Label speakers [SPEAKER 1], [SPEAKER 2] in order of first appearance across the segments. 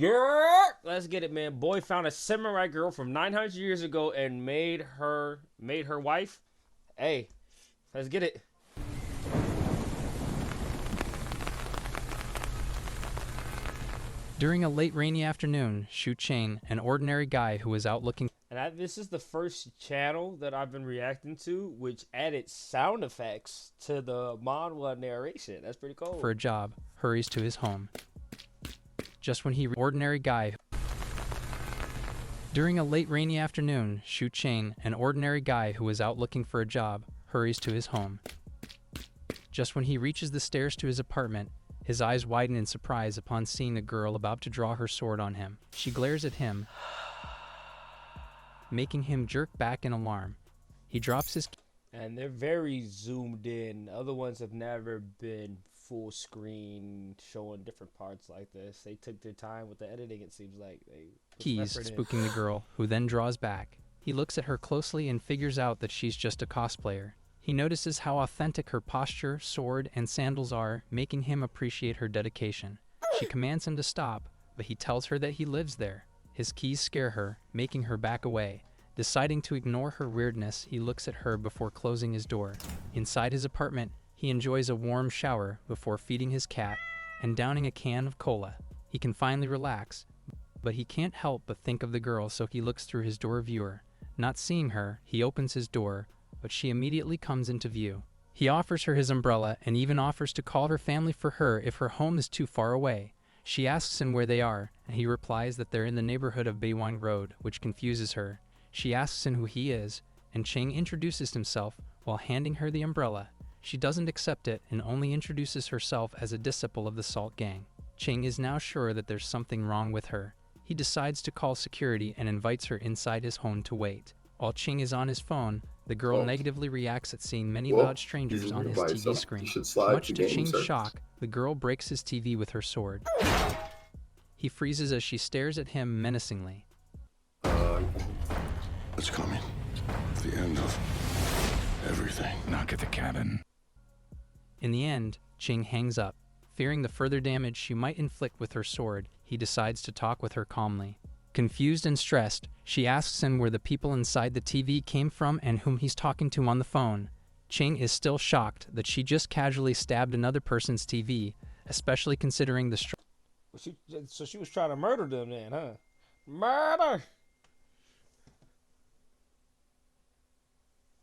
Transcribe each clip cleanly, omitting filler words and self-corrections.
[SPEAKER 1] Yeah, let's get it, man. Boy found a samurai girl from 900 years ago and made her wife. Hey, let's get it.
[SPEAKER 2] During a late rainy afternoon, Shu Chang, an ordinary guy who was out looking
[SPEAKER 1] This is the first channel that I've been reacting to, which added sound effects to the Manhwa narration. That's pretty
[SPEAKER 2] for
[SPEAKER 1] cool.
[SPEAKER 2] a job, hurries to his home. Just when he ordinary guy During a late rainy afternoon, Shu Chang, an ordinary guy who was out looking for a job, hurries to his home. Just when he reaches the stairs to his apartment, his eyes widen in surprise upon seeing a girl about to draw her sword on him. She glares at him, making him jerk back in alarm. He drops his
[SPEAKER 1] And they're very zoomed in. Other ones have never been full screen showing different parts like this. They took their time with the editing, it seems like. They put some
[SPEAKER 2] keys,
[SPEAKER 1] effort in.
[SPEAKER 2] spooking the girl, who then draws back. He looks at her closely and figures out that she's just a cosplayer. He notices how authentic her posture, sword, and sandals are, making him appreciate her dedication. She commands him to stop, but he tells her that he lives there. His keys scare her, making her back away. Deciding to ignore her weirdness, he looks at her before closing his door. Inside his apartment, he enjoys a warm shower before feeding his cat and downing a can of cola. He can finally relax, but he can't help but think of the girl, so he looks through his door viewer. Not seeing her, he opens his door, but she immediately comes into view. He offers her his umbrella and even offers to call her family for her if her home is too far away. She asks him where they are, and he replies that they're in the neighborhood of Baywang Road, which confuses her. She asks him who he is, and Chang introduces himself while handing her the umbrella. She doesn't accept it and only introduces herself as a disciple of the Salt Gang. Chang is now sure that there's something wrong with her. He decides to call security and invites her inside his home to wait. While Ching is on his phone, the girl negatively reacts at seeing many loud strangers on his TV screen. Much to Ching's shock, the girl breaks his TV with her sword. He freezes as she stares at him menacingly.
[SPEAKER 3] It's coming. The end of everything. Knock at the cabin.
[SPEAKER 2] In the end, Ching hangs up. Fearing the further damage she might inflict with her sword, he decides to talk with her calmly. Confused and stressed, she asks him where the people inside the TV came from and whom he's talking to on the phone. Ching is still shocked that she just casually stabbed another person's TV, especially considering the
[SPEAKER 1] So she was trying to murder them then, huh? Murder!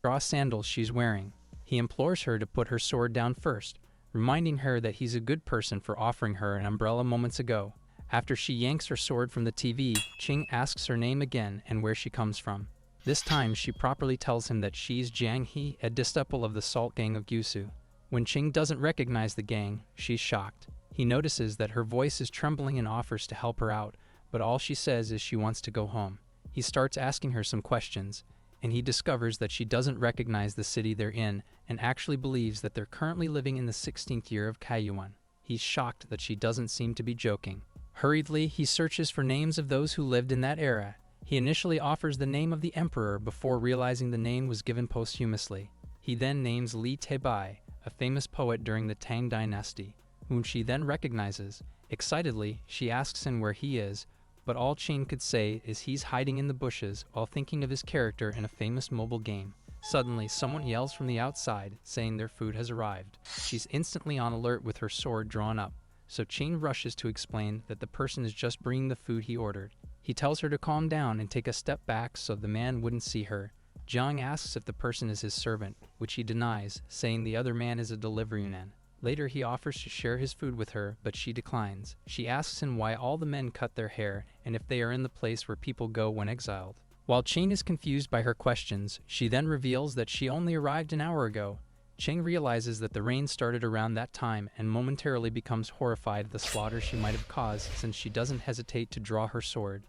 [SPEAKER 2] straw sandals she's wearing. He implores her to put her sword down first, reminding her that he's a good person for offering her an umbrella moments ago. After she yanks her sword from the TV, Ching asks her name again and where she comes from. This time, she properly tells him that she's Jiang He, a disciple of the Salt Gang of Gyusu. When Ching doesn't recognize the gang, she's shocked. He notices that her voice is trembling and offers to help her out, but all she says is she wants to go home. He starts asking her some questions, and he discovers that she doesn't recognize the city they're in and actually believes that they're currently living in the 16th year of Kaiyuan. He's shocked that she doesn't seem to be joking. Hurriedly, he searches for names of those who lived in that era. He initially offers the name of the emperor before realizing the name was given posthumously. He then names Li Teibai, a famous poet during the Tang dynasty, whom she then recognizes. Excitedly, she asks him where he is, but all Ching could say is he's hiding in the bushes while thinking of his character in a famous mobile game. Suddenly, someone yells from the outside, saying their food has arrived. She's instantly on alert with her sword drawn up, so Ching rushes to explain that the person is just bringing the food he ordered. He tells her to calm down and take a step back so the man wouldn't see her. Jiang asks if the person is his servant, which he denies, saying the other man is a delivery man. Later, he offers to share his food with her, but she declines. She asks him why all the men cut their hair and if they are in the place where people go when exiled. While Ching is confused by her questions, she then reveals that she only arrived an hour ago. Ching realizes that the rain started around that time and momentarily becomes horrified at the slaughter she might have caused since she doesn't hesitate to draw her sword.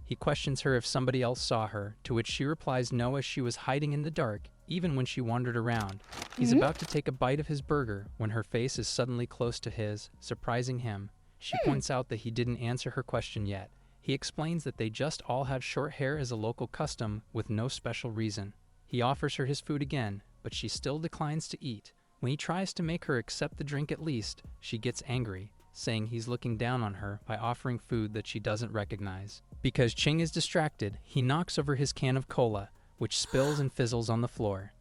[SPEAKER 2] He questions her if somebody else saw her, to which she replies no, as she was hiding in the dark, even when she wandered around. He's about to take a bite of his burger when her face is suddenly close to his, surprising him. She points out that he didn't answer her question yet. He explains that they just all had short hair as a local custom with no special reason. He offers her his food again, but she still declines to eat. When he tries to make her accept the drink at least, she gets angry. saying he's looking down on her by offering food that she doesn't recognize. Because Ching is distracted, he knocks over his can of cola, which spills and fizzles on the floor.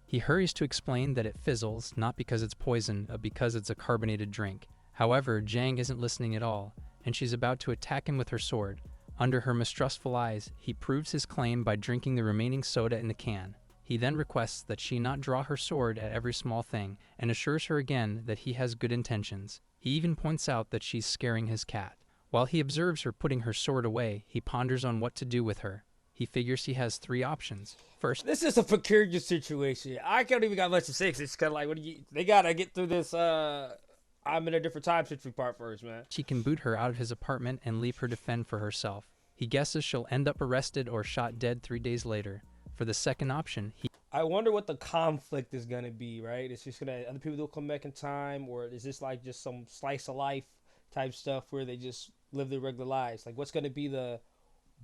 [SPEAKER 2] He hurries to explain that it fizzles not because it's poison, but because it's a carbonated drink. However, Jang isn't listening at all, and she's about to attack him with her sword. Under her mistrustful eyes, he proves his claim by drinking the remaining soda in the can. He then requests that she not draw her sword at every small thing, and assures her again that he has good intentions. He even points out that she's scaring his cat. While he observes her putting her sword away, he ponders on what to do with her. He figures he has three options. First,
[SPEAKER 1] this is a precarious situation. I can't even got much to say. 'Cause it's kind of like, they gotta get through this. I'm in a different time century part first, man.
[SPEAKER 2] He can boot her out of his apartment and leave her to fend for herself. He guesses she'll end up arrested or shot dead 3 days later. For the second option,
[SPEAKER 1] I wonder what the conflict is gonna be, right? It's just gonna other people will come back in time, or is this like just some slice of life type stuff where they just live their regular lives? Like, what's gonna be the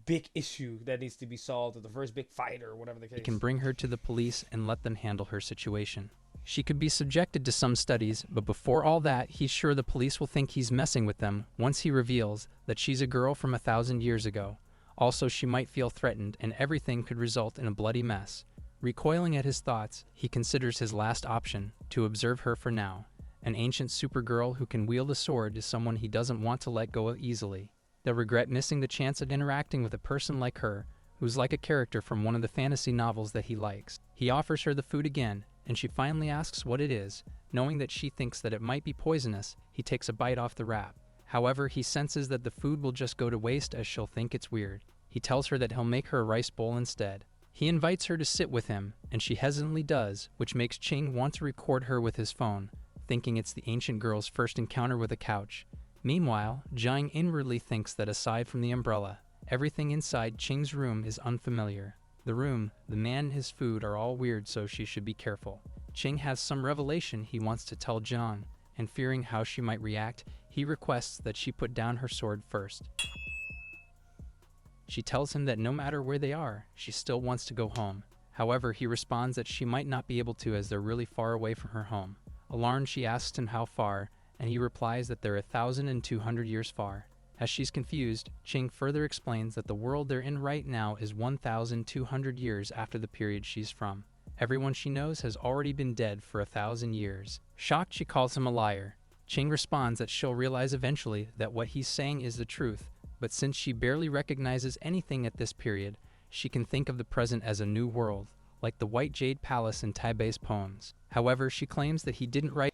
[SPEAKER 1] big issue that needs to be solved, or the first big fight, or whatever the case?
[SPEAKER 2] He can bring her to the police and let them handle her situation. She could be subjected to some studies, but before all that, he's sure the police will think he's messing with them once he reveals that she's a girl from 1,000 years ago. Also, she might feel threatened, and everything could result in a bloody mess. Recoiling at his thoughts, he considers his last option, to observe her for now. An ancient supergirl who can wield a sword is someone he doesn't want to let go of easily. They'll regret missing the chance of interacting with a person like her, who's like a character from one of the fantasy novels that he likes. He offers her the food again, and she finally asks what it is. Knowing that she thinks that it might be poisonous, he takes a bite off the wrap. However, he senses that the food will just go to waste as she'll think it's weird. He tells her that he'll make her a rice bowl instead. He invites her to sit with him, and she hesitantly does, which makes Ching want to record her with his phone, thinking it's the ancient girl's first encounter with a couch. Meanwhile, Jiang inwardly thinks that aside from the umbrella, everything inside Ching's room is unfamiliar. The room, the man, and his food are all weird, so she should be careful. Ching has some revelation he wants to tell Jiang, and fearing how she might react, he requests that she put down her sword first. She tells him that no matter where they are, she still wants to go home. However, he responds that she might not be able to as they're really far away from her home. Alarmed, she asks him how far, and he replies that they're 1,200 years far. As she's confused, Ching further explains that the world they're in right now is 1,200 years after the period she's from. Everyone she knows has already been dead for 1,000 years. Shocked, she calls him a liar. Ching responds that she'll realize eventually that what he's saying is the truth, but since she barely recognizes anything at this period, she can think of the present as a new world, like the White Jade Palace in Taibei's poems. However, she claims that he didn't write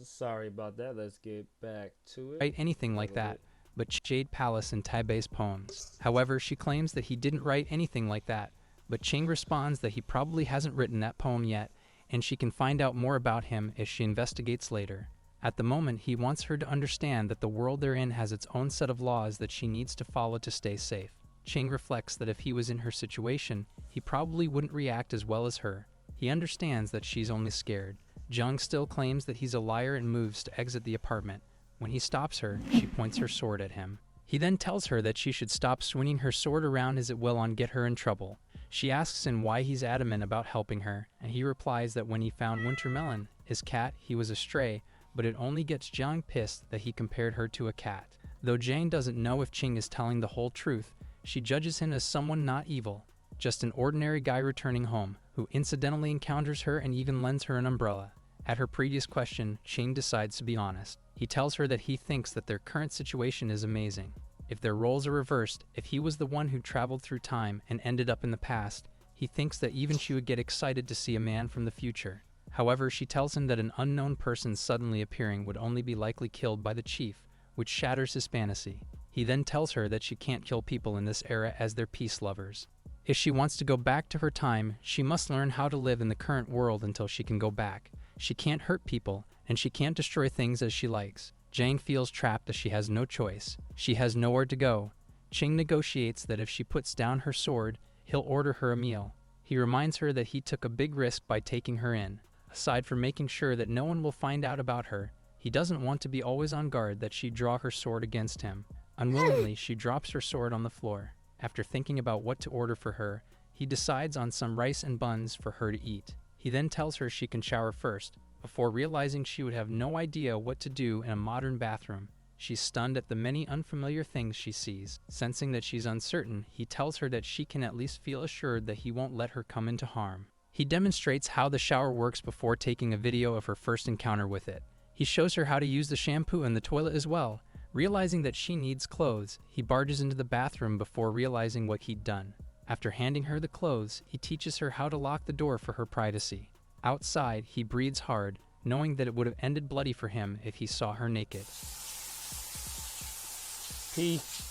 [SPEAKER 1] Sorry about that. Let's get back to it.
[SPEAKER 2] anything like that, but Jade Palace in Taibei's poems. However, she claims that he didn't write anything like that, but Ching responds that he probably hasn't written that poem yet, and she can find out more about him as she investigates later. At the moment, he wants her to understand that the world they're in has its own set of laws that she needs to follow to stay safe. Ching reflects that if he was in her situation, he probably wouldn't react as well as her. He understands that she's only scared. Jiang still claims that he's a liar and moves to exit the apartment. When he stops her, she points her sword at him. He then tells her that she should stop swinging her sword around as it will get her in trouble. She asks him why he's adamant about helping her, and he replies that when he found Wintermelon, his cat, he was a stray, but it only gets Jiang pissed that he compared her to a cat. Though Jane doesn't know if Ching is telling the whole truth, she judges him as someone not evil, just an ordinary guy returning home, who incidentally encounters her and even lends her an umbrella. At her previous question, Ching decides to be honest. He tells her that he thinks that their current situation is amazing. If their roles are reversed, if he was the one who traveled through time and ended up in the past, he thinks that even she would get excited to see a man from the future. However, she tells him that an unknown person suddenly appearing would only be likely killed by the chief, which shatters his fantasy. He then tells her that she can't kill people in this era as they're peace lovers. If she wants to go back to her time, she must learn how to live in the current world until she can go back. She can't hurt people, and she can't destroy things as she likes. Jang feels trapped as she has no choice. She has nowhere to go. Ching negotiates that if she puts down her sword, he'll order her a meal. He reminds her that he took a big risk by taking her in. Aside from making sure that no one will find out about her, he doesn't want to be always on guard that she'd draw her sword against him. Unwillingly, she drops her sword on the floor. After thinking about what to order for her, He decides on some rice and buns for her to eat. He then tells her she can shower first, before realizing she would have no idea what to do in a modern bathroom. She's stunned at the many unfamiliar things she sees. Sensing that she's uncertain, he tells her that she can at least feel assured that he won't let her come into harm. He demonstrates how the shower works before taking a video of her first encounter with it. He shows her how to use the shampoo and the toilet as well. Realizing that she needs clothes, he barges into the bathroom before realizing what he'd done. After handing her the clothes, he teaches her how to lock the door for her privacy. Outside, he breathes hard, knowing that it would have ended bloody for him if he saw her naked.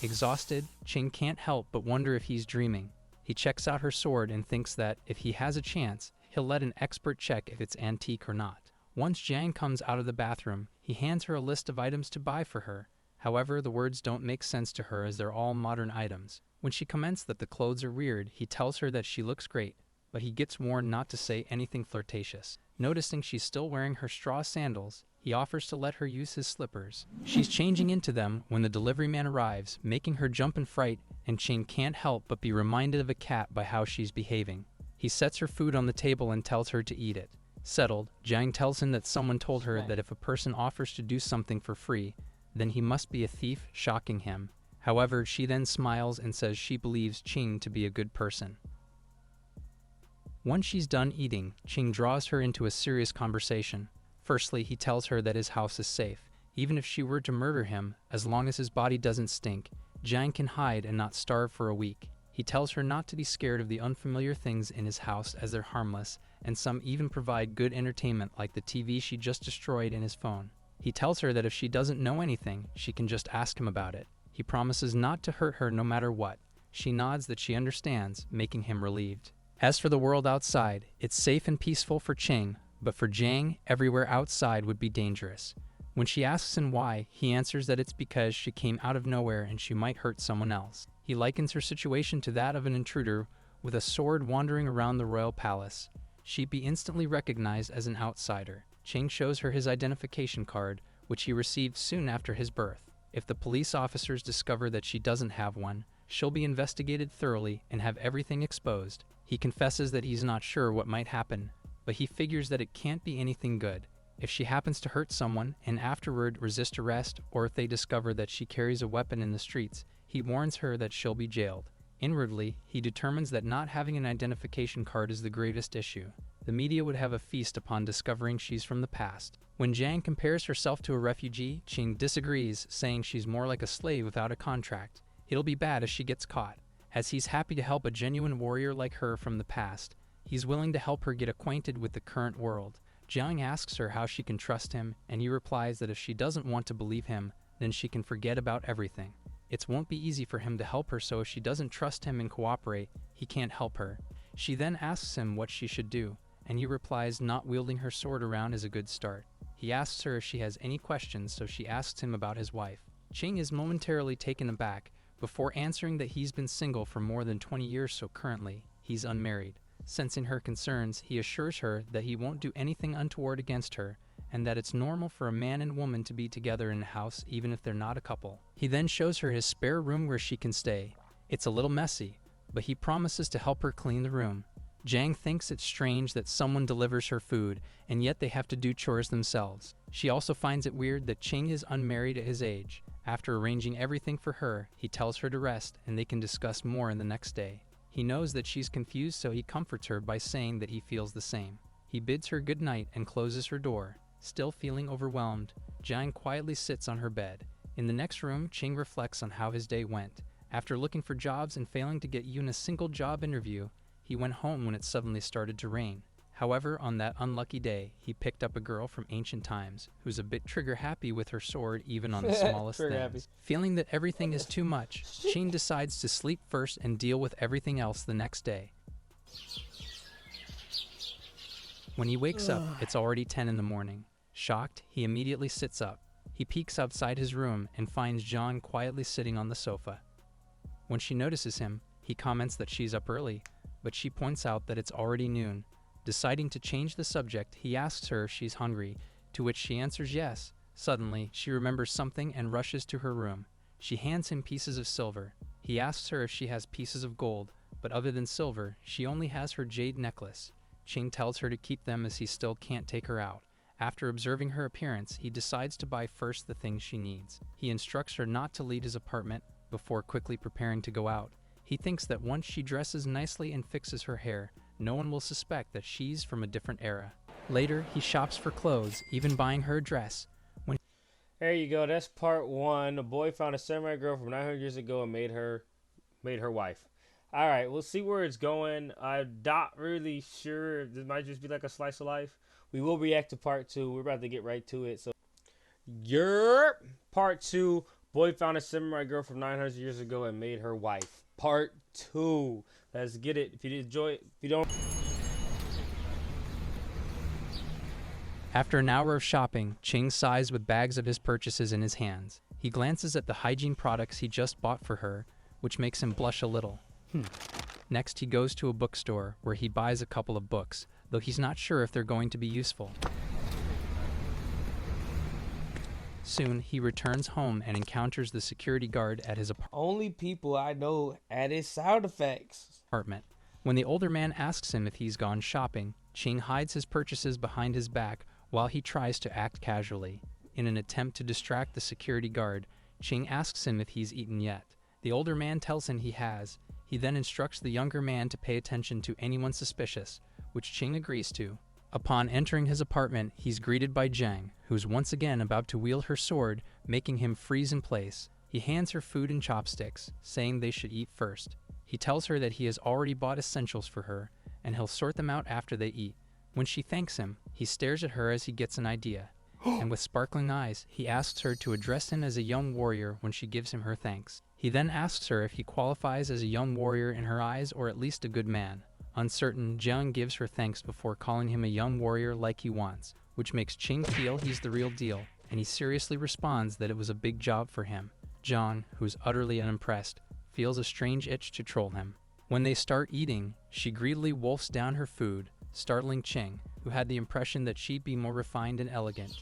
[SPEAKER 2] Exhausted, Ching can't help but wonder if he's dreaming. He checks out her sword and thinks that, if he has a chance, he'll let an expert check if it's antique or not. Once Jiang comes out of the bathroom, he hands her a list of items to buy for her. However, the words don't make sense to her as they're all modern items. When she comments that the clothes are weird, he tells her that she looks great, but he gets warned not to say anything flirtatious. Noticing she's still wearing her straw sandals, he offers to let her use his slippers. She's changing into them when the delivery man arrives, making her jump in fright, and Ching can't help but be reminded of a cat by how she's behaving. He sets her food on the table and tells her to eat it. Settled, Jiang tells him that someone told her that if a person offers to do something for free, then he must be a thief, shocking him. However, she then smiles and says she believes Ching to be a good person. Once she's done eating, Ching draws her into a serious conversation. Firstly, he tells her that his house is safe. Even if she were to murder him, as long as his body doesn't stink, Jiang can hide and not starve for a week. He tells her not to be scared of the unfamiliar things in his house as they're harmless, and some even provide good entertainment like the TV she just destroyed and his phone. He tells her that if she doesn't know anything, she can just ask him about it. He promises not to hurt her no matter what. She nods that she understands, making him relieved. As for the world outside, it's safe and peaceful for Ching, but for Jiang, everywhere outside would be dangerous. When she asks him why, he answers that it's because she came out of nowhere and she might hurt someone else. He likens her situation to that of an intruder with a sword wandering around the royal palace. She'd be instantly recognized as an outsider. Ching shows her his identification card, which he received soon after his birth. If the police officers discover that she doesn't have one, she'll be investigated thoroughly and have everything exposed. He confesses that he's not sure what might happen, but he figures that it can't be anything good. If she happens to hurt someone and afterward resist arrest, or if they discover that she carries a weapon in the streets, he warns her that she'll be jailed. Inwardly, he determines that not having an identification card is the greatest issue. The media would have a feast upon discovering she's from the past. When Jiang compares herself to a refugee, Ching disagrees, saying she's more like a slave without a contract. It'll be bad if she gets caught. As he's happy to help a genuine warrior like her from the past, he's willing to help her get acquainted with the current world. Jiang asks her how she can trust him, and he replies that if she doesn't want to believe him, then she can forget about everything. It won't be easy for him to help her, so if she doesn't trust him and cooperate, he can't help her. She then asks him what she should do, and he replies not wielding her sword around is a good start. He asks her if she has any questions, so she asks him about his wife. Ching is momentarily taken aback, before answering that he's been single for more than 20 years, so currently, he's unmarried. Sensing her concerns, he assures her that he won't do anything untoward against her, and that it's normal for a man and woman to be together in a house even if they're not a couple. He then shows her his spare room where she can stay. It's a little messy, but he promises to help her clean the room. Jiang thinks it's strange that someone delivers her food, and yet they have to do chores themselves. She also finds it weird that Ching is unmarried at his age. After arranging everything for her, he tells her to rest, and they can discuss more in the next day. He knows that she's confused, so he comforts her by saying that he feels the same. He bids her good night and closes her door. Still feeling overwhelmed, Jiang quietly sits on her bed. In the next room, Ching reflects on how his day went. After looking for jobs and failing to get even a single job interview, he went home when it suddenly started to rain. However, on that unlucky day, he picked up a girl from ancient times who's a bit trigger-happy with her sword even on the smallest things. Feeling that everything is too much, Ching decides to sleep first and deal with everything else the next day. When he wakes up, it's already 10 in the morning. Shocked, he immediately sits up. He peeks outside his room and finds John quietly sitting on the sofa. When she notices him, he comments that she's up early, but she points out that it's already noon. Deciding to change the subject, he asks her if she's hungry, to which she answers yes. Suddenly, she remembers something and rushes to her room. She hands him pieces of silver. He asks her if she has pieces of gold, but other than silver, she only has her jade necklace. Ching tells her to keep them as he still can't take her out. After observing her appearance, he decides to buy first the things she needs. He instructs her not to leave his apartment before quickly preparing to go out. He thinks that once she dresses nicely and fixes her hair, no one will suspect that she's from a different era. Later, he shops for clothes, even buying her a dress.
[SPEAKER 1] There you go. That's part one. A boy found a samurai girl from 900 years ago and made her wife. All right, we'll see where it's going. I'm not really sure. This might just be like a slice of life. We will react to part two. We're about to get right to it. So, part two. Boy found a samurai girl from 900 years ago and made her wife. Part two. Let's get it. If you enjoy it, if you don't.
[SPEAKER 2] After an hour of shopping, Ching sighs with bags of his purchases in his hands. He glances at the hygiene products he just bought for her, which makes him blush a little. Next, he goes to a bookstore where he buys a couple of books, though he's not sure if they're going to be useful. Soon, he returns home and encounters the security guard at his
[SPEAKER 1] Only people I know added sound effects.
[SPEAKER 2] apartment. When the older man asks him if he's gone shopping, Ching hides his purchases behind his back while he tries to act casually. In an attempt to distract the security guard, Ching asks him if he's eaten yet. The older man tells him he has. He then instructs the younger man to pay attention to anyone suspicious, which Ching agrees to. Upon entering his apartment, he's greeted by Jiang, who's once again about to wield her sword, making him freeze in place. He hands her food and chopsticks, saying they should eat first. He tells her that he has already bought essentials for her, and he'll sort them out after they eat. When she thanks him, he stares at her as he gets an idea, and with sparkling eyes, he asks her to address him as a young warrior when she gives him her thanks. He then asks her if he qualifies as a young warrior in her eyes or at least a good man. Uncertain, Jiang gives her thanks before calling him a young warrior like he wants, which makes Ching feel he's the real deal, and he seriously responds that it was a big job for him. Jiang, who's utterly unimpressed, feels a strange itch to troll him. When they start eating, she greedily wolfs down her food, startling Ching, who had the impression that she'd be more refined and elegant.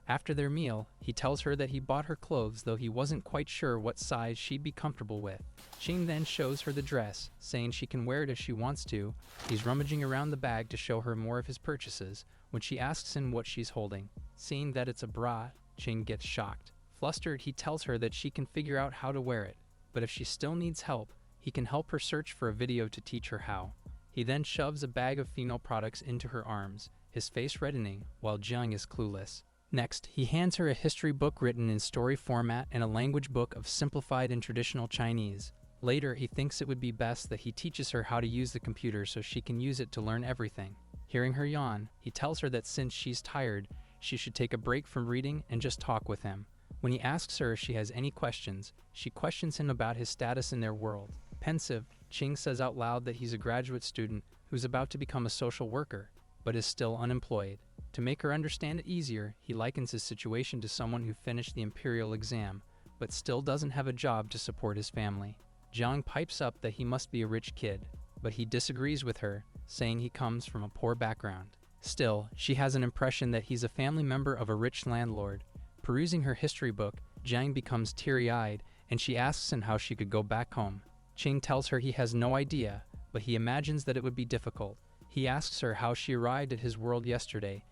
[SPEAKER 2] After their meal, he tells her that he bought her clothes, though he wasn't quite sure what size she'd be comfortable with. Ching then shows her the dress, saying she can wear it if she wants to. He's rummaging around the bag to show her more of his purchases, when she asks him what she's holding. Seeing that it's a bra, Ching gets shocked. Flustered, he tells her that she can figure out how to wear it, but if she still needs help, he can help her search for a video to teach her how. He then shoves a bag of female products into her arms, his face reddening, while Jiang is clueless. Next, he hands her a history book written in story format and a language book of simplified and traditional Chinese. Later, he thinks it would be best that he teaches her how to use the computer so she can use it to learn everything. Hearing her yawn, he tells her that since she's tired, she should take a break from reading and just talk with him. When he asks her if she has any questions, she questions him about his status in their world. Pensive, Ching says out loud that he's a graduate student who's about to become a social worker, but is still unemployed. To make her understand it easier, he likens his situation to someone who finished the imperial exam, but still doesn't have a job to support his family. Jiang pipes up that he must be a rich kid, but he disagrees with her, saying he comes from a poor background. Still, she has an impression that he's a family member of a rich landlord. Perusing her history book, Jiang becomes teary-eyed, and she asks him how she could go back home. Ching tells her he has no idea, but he imagines that it would be difficult. He asks her how she arrived at his world yesterday.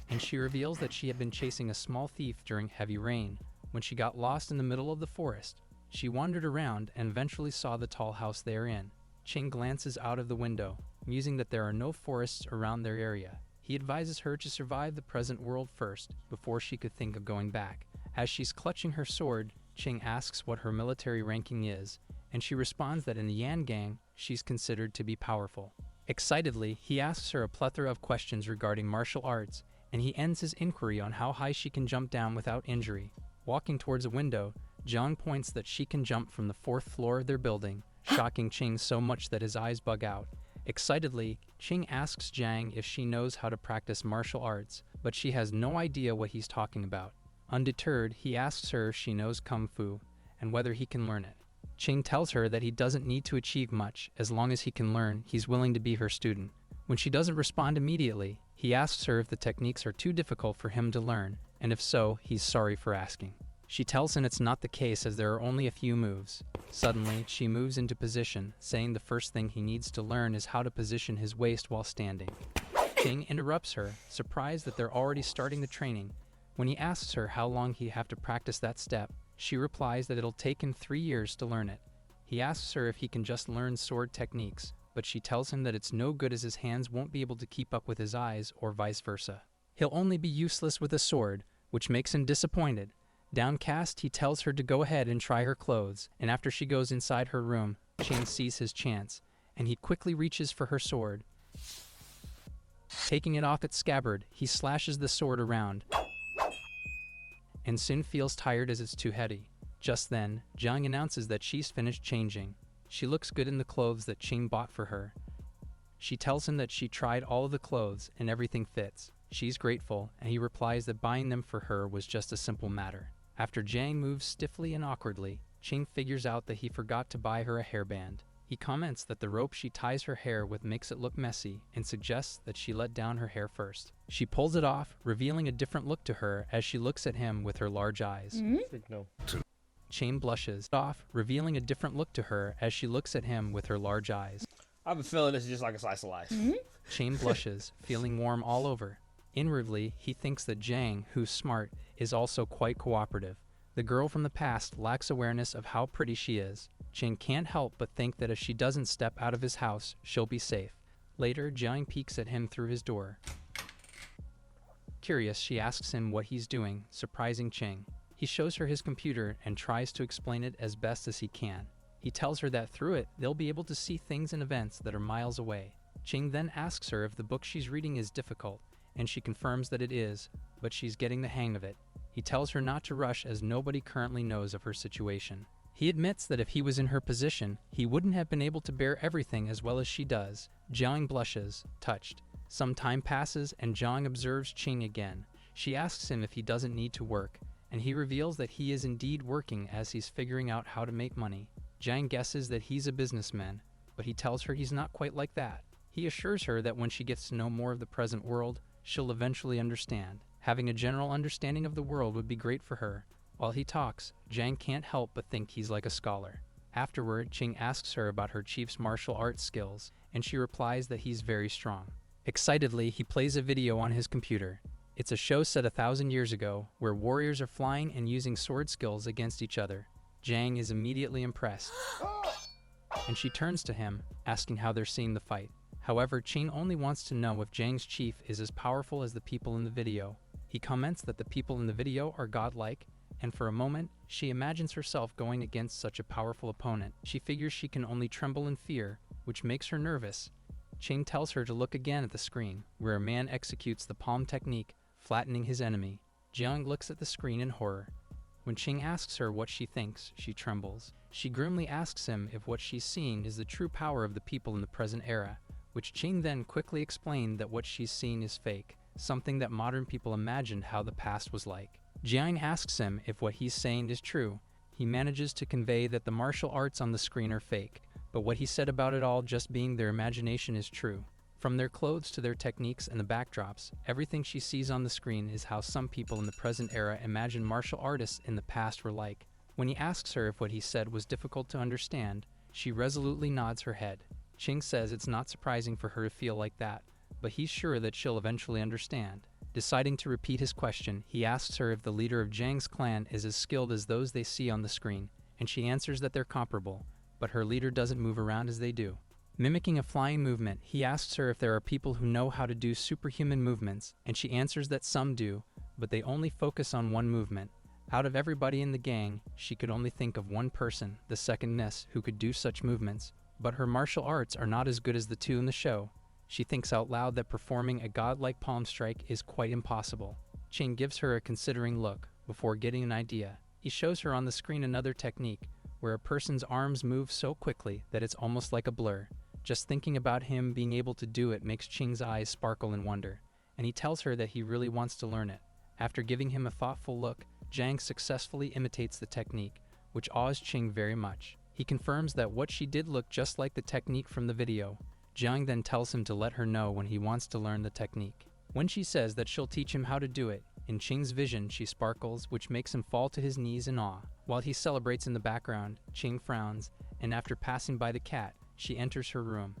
[SPEAKER 2] And she reveals that she had been chasing a small thief during heavy rain. When she got lost in the middle of the forest, she wandered around and eventually saw the tall house they're in. Ching glances out of the window, musing that there are no forests around their area. He advises her to survive the present world first, before she could think of going back. As she's clutching her sword, Ching asks what her military ranking is, and she responds that in the Yan gang, she's considered to be powerful. Excitedly, he asks her a plethora of questions regarding martial arts, and he ends his inquiry on how high she can jump down without injury. Walking towards a window, Jiang points that she can jump from the 4th floor of their building, shocking Ching so much that his eyes bug out. Excitedly, Ching asks Jiang if she knows how to practice martial arts, but she has no idea what he's talking about. Undeterred, he asks her if she knows Kung Fu, and whether he can learn it. Ching tells her that he doesn't need to achieve much. As long as he can learn, he's willing to be her student. When she doesn't respond immediately, he asks her if the techniques are too difficult for him to learn, and if so, he's sorry for asking. She tells him it's not the case as there are only a few moves. Suddenly, she moves into position, saying the first thing he needs to learn is how to position his waist while standing. Ching interrupts her, surprised that they're already starting the training. When he asks her how long he'd have to practice that step, she replies that it'll take him 3 years to learn it. He asks her if he can just learn sword techniques, but she tells him that it's no good as his hands won't be able to keep up with his eyes or vice versa. He'll only be useless with a sword, which makes him disappointed. Downcast, he tells her to go ahead and try her clothes, and after she goes inside her room, Ching sees his chance, and he quickly reaches for her sword. Taking it off its scabbard, he slashes the sword around, and soon feels tired as it's too heavy. Just then, Jiang announces that she's finished changing. She looks good in the clothes that Ching bought for her. She tells him that she tried all of the clothes and everything fits. She's grateful, and he replies that buying them for her was just a simple matter. After Jiang moves stiffly and awkwardly, Ching figures out that he forgot to buy her a hairband. He comments that the rope she ties her hair with makes it look messy and suggests that she let down her hair first. She pulls it off, revealing a different look to her as she looks at him with her large eyes.
[SPEAKER 1] No.
[SPEAKER 2] Ching blushes off, revealing a different look to her as she looks at him with her large eyes.
[SPEAKER 1] I have a feeling this is just like a slice of life.
[SPEAKER 2] Ching blushes, feeling warm all over. Inwardly, he thinks that Jiang, who's smart, is also quite cooperative. The girl from the past lacks awareness of how pretty she is. Ching can't help but think that if she doesn't step out of his house, she'll be safe. Later, Jiang peeks at him through his door. Curious, she asks him what he's doing, surprising Ching. He shows her his computer and tries to explain it as best as he can. He tells her that through it, they'll be able to see things and events that are miles away. Ching then asks her if the book she's reading is difficult, and she confirms that it is, but she's getting the hang of it. He tells her not to rush as nobody currently knows of her situation. He admits that if he was in her position, he wouldn't have been able to bear everything as well as she does. Jiang blushes, touched. Some time passes and Jiang observes Ching again. She asks him if he doesn't need to work, and he reveals that he is indeed working as he's figuring out how to make money. Jiang guesses that he's a businessman, but he tells her he's not quite like that. He assures her that when she gets to know more of the present world, she'll eventually understand. Having a general understanding of the world would be great for her. While he talks, Jiang can't help but think he's like a scholar. Afterward, Ching asks her about her chief's martial arts skills, and she replies that he's very strong. Excitedly, he plays a video on his computer. It's a show set 1,000 years ago, where warriors are flying and using sword skills against each other. Jiang is immediately impressed, and she turns to him, asking how they're seeing the fight. However, Ching only wants to know if Jiang's chief is as powerful as the people in the video. He comments that the people in the video are godlike, and for a moment, she imagines herself going against such a powerful opponent. She figures she can only tremble in fear, which makes her nervous. Ching tells her to look again at the screen, where a man executes the palm technique, flattening his enemy. Jiang looks at the screen in horror. When Ching asks her what she thinks, she trembles. She grimly asks him if what she's seeing is the true power of the people in the present era, which Ching then quickly explained that what she's seeing is fake, something that modern people imagined how the past was like. Jiang asks him if what he's saying is true. He manages to convey that the martial arts on the screen are fake, but what he said about it all just being their imagination is true. From their clothes to their techniques and the backdrops, everything she sees on the screen is how some people in the present era imagine martial artists in the past were like. When he asks her if what he said was difficult to understand, she resolutely nods her head. Ching says it's not surprising for her to feel like that, but he's sure that she'll eventually understand. Deciding to repeat his question, he asks her if the leader of Jiang's clan is as skilled as those they see on the screen, and she answers that they're comparable, but her leader doesn't move around as they do. Mimicking a flying movement, he asks her if there are people who know how to do superhuman movements, and she answers that some do, but they only focus on one movement. Out of everybody in the gang, she could only think of one person, the second Ness, who could do such movements, but her martial arts are not as good as the two in the show. She thinks out loud that performing a godlike palm strike is quite impossible. Ching gives her a considering look, before getting an idea. He shows her on the screen another technique, where a person's arms move so quickly that it's almost like a blur. Just thinking about him being able to do it makes Ching's eyes sparkle in wonder, and he tells her that he really wants to learn it. After giving him a thoughtful look, Jiang successfully imitates the technique, which awes Ching very much. He confirms that what she did looked just like the technique from the video. Jiang then tells him to let her know when he wants to learn the technique. When she says that she'll teach him how to do it, in Qing's vision she sparkles, which makes him fall to his knees in awe. While he celebrates in the background, Qing frowns, and after passing by the cat, she enters her room.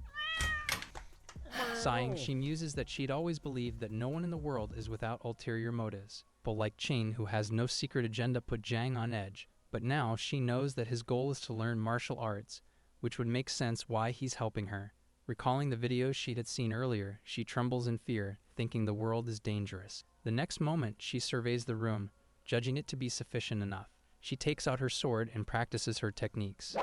[SPEAKER 2] Sighing, she muses that she'd always believed that no one in the world is without ulterior motives. But like Qing, who has no secret agenda, put Jiang on edge. But now she knows that his goal is to learn martial arts, which would make sense why he's helping her. Recalling the videos she had seen earlier, she trembles in fear, thinking the world is dangerous. The next moment, she surveys the room, judging it to be sufficient enough. She takes out her sword and practices her techniques.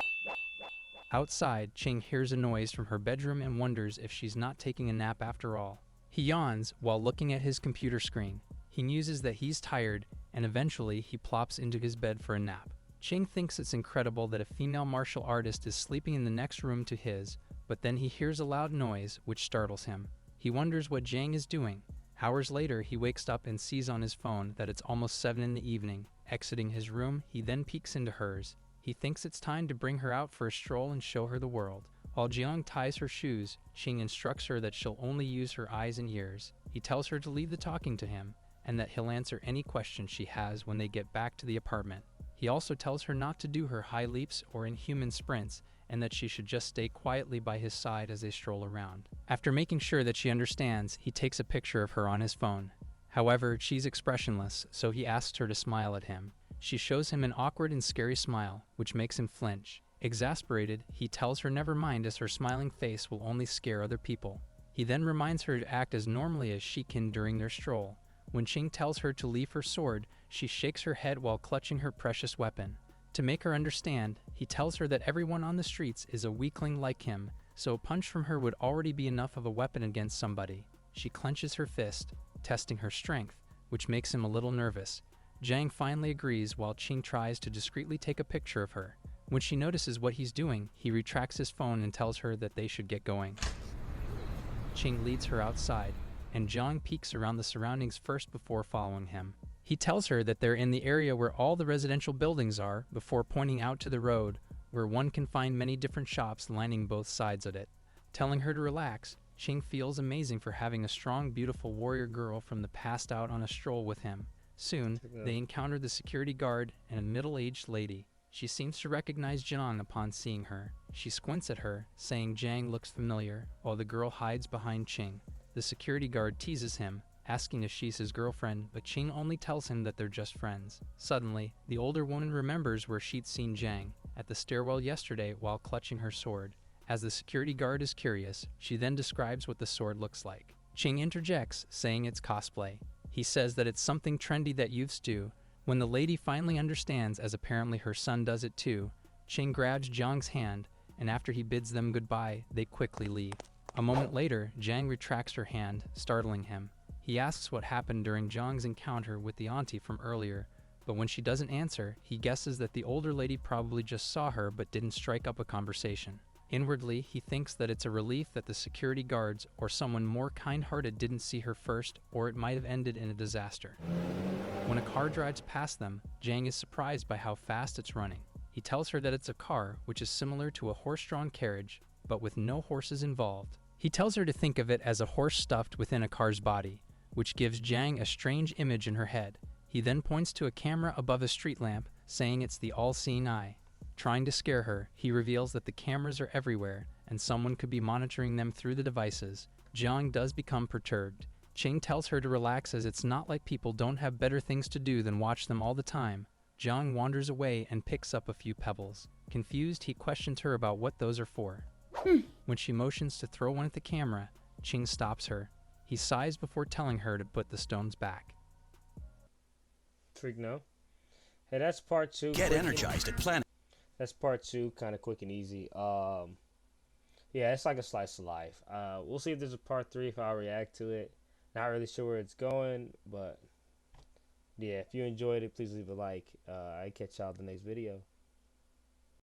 [SPEAKER 2] Outside, Qing hears a noise from her bedroom and wonders if she's not taking a nap after all. He yawns while looking at his computer screen. He muses that he's tired, and eventually he plops into his bed for a nap. Qing thinks it's incredible that a female martial artist is sleeping in the next room to his, but then he hears a loud noise, which startles him. He wonders what Jiang is doing. Hours later, he wakes up and sees on his phone that it's almost 7 in the evening. Exiting his room, he then peeks into hers. He thinks it's time to bring her out for a stroll and show her the world. While Jiang ties her shoes, Qing instructs her that she'll only use her eyes and ears. He tells her to leave the talking to him, and that he'll answer any questions she has when they get back to the apartment. He also tells her not to do her high leaps or inhuman sprints, and that she should just stay quietly by his side as they stroll around. After making sure that she understands, he takes a picture of her on his phone. However, she's expressionless, so he asks her to smile at him. She shows him an awkward and scary smile, which makes him flinch. Exasperated, he tells her never mind, as her smiling face will only scare other people. He then reminds her to act as normally as she can during their stroll. When Qing tells her to leave her sword, she shakes her head while clutching her precious weapon. To make her understand, he tells her that everyone on the streets is a weakling like him, so a punch from her would already be enough of a weapon against somebody. She clenches her fist, testing her strength, which makes him a little nervous. Jiang finally agrees while Qing tries to discreetly take a picture of her. When she notices what he's doing, he retracts his phone and tells her that they should get going. Qing leads her outside, and Jiang peeks around the surroundings first before following him. He tells her that they're in the area where all the residential buildings are, before pointing out to the road, where one can find many different shops lining both sides of it. Telling her to relax, Qing feels amazing for having a strong, beautiful warrior girl from the past out on a stroll with him. Soon, they encounter the security guard and a middle-aged lady. She seems to recognize Jiang upon seeing her. She squints at her, saying Jiang looks familiar, while the girl hides behind Qing. The security guard teases him, asking if she's his girlfriend, but Qing only tells him that they're just friends. Suddenly, the older woman remembers where she'd seen Jiang, at the stairwell yesterday while clutching her sword. As the security guard is curious, she then describes what the sword looks like. Qing interjects, saying it's cosplay. He says that it's something trendy that youths do. When the lady finally understands, as apparently her son does it too, Qing grabs Jiang's hand, and after he bids them goodbye, they quickly leave. A moment later, Jiang retracts her hand, startling him. He asks what happened during Jiang's encounter with the auntie from earlier, but when she doesn't answer, he guesses that the older lady probably just saw her but didn't strike up a conversation. Inwardly, he thinks that it's a relief that the security guards or someone more kind-hearted didn't see her first, or it might have ended in a disaster. When a car drives past them, Jiang is surprised by how fast it's running. He tells her that it's a car, which is similar to a horse-drawn carriage, but with no horses involved. He tells her to think of it as a horse stuffed within a car's body, which gives Jiang a strange image in her head. He then points to a camera above a street lamp, saying it's the all-seeing eye. Trying to scare her, he reveals that the cameras are everywhere, and someone could be monitoring them through the devices. Jiang does become perturbed. Qing tells her to relax, as it's not like people don't have better things to do than watch them all the time. Jiang wanders away and picks up a few pebbles. Confused, he questions her about what those are for. When she motions to throw one at the camera, Qing stops her. He sighs before telling her to put the stones back.
[SPEAKER 1] Freak no. Hey, that's part 2.
[SPEAKER 4] Get energized at Planet.
[SPEAKER 1] That's part 2, kind of quick and easy. Yeah, it's like a slice of life. We'll see if there's a part 3 if I react to it. Not really sure where it's going, but yeah, if you enjoyed it, please leave a like. I catch y'all in the next video.